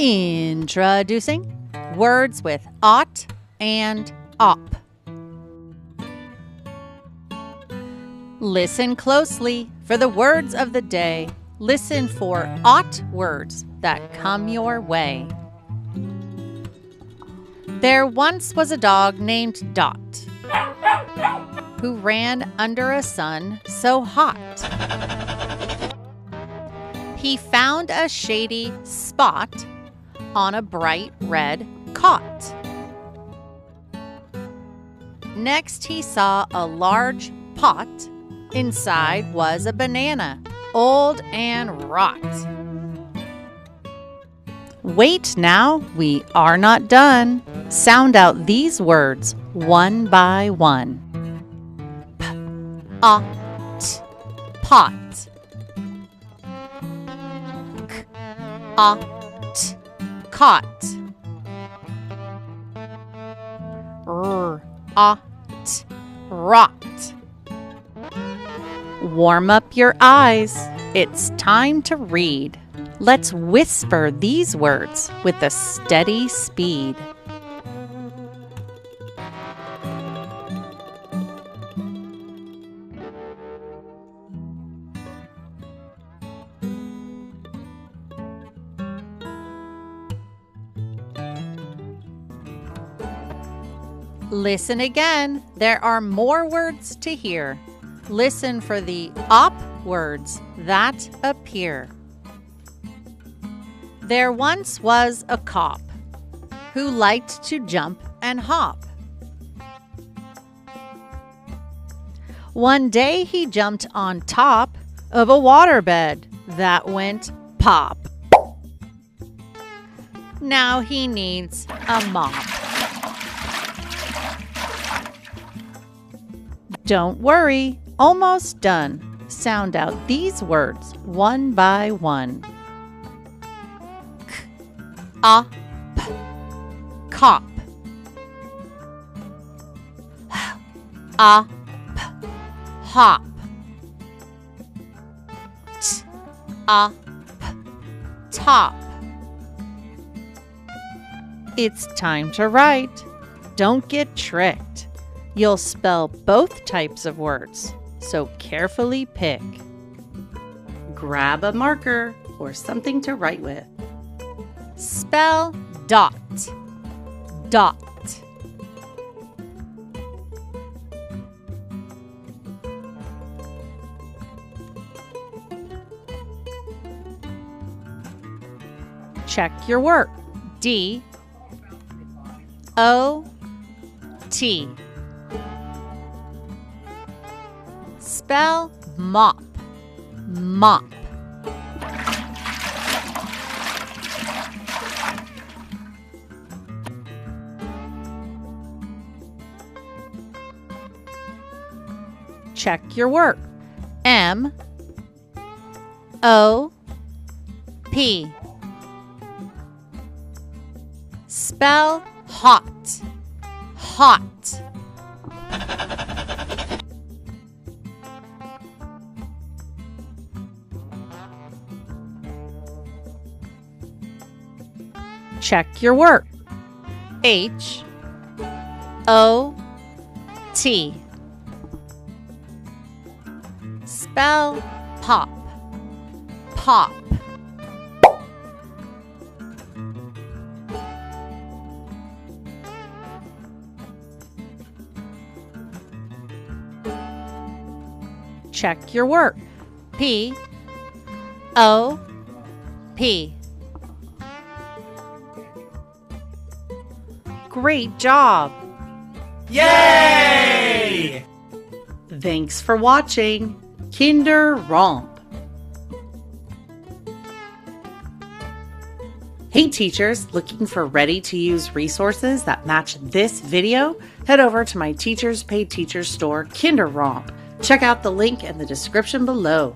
Introducing words with ought and op. Listen closely for the words of the day. Listen for ought words that come your way. There once was a dog named Dot, who ran under a sun so hot. He found a shady spot on a bright red cot. Next he saw a large pot. Inside was a banana, old and rot. Wait now, we are not done. Sound out these words one by one. P-a-t, pot. K-a-t, cot. R-a-t, rot. Warm up your eyes. It's time to read. Let's whisper these words with a steady speed. Listen again. There are more words to hear. Listen for the op words that appear. There once was a cop who liked to jump and hop. One day he jumped on top of a waterbed that went pop. Now he needs a mop. Don't worry, almost done. Sound out these words one by one. K-a-p, cop. H-a-p, hop. T-a-p, top. It's time to write. Don't get tricked. You'll spell both types of words, so carefully pick. Grab a marker or something to write with. Spell dot. Dot. Check your work. D-O-T. Spell mop. Mop. Check your work. M-O-P. Spell hot. Hot. Check your work. H-O-T. Spell pop. Pop. Check your work. P-O-P. Great job! Yay! Thanks for watching Romp. Hey teachers, looking for ready-to-use resources that match this video? Head over to my Teachers Pay Teachers store, Romp. Check out the link in the description below.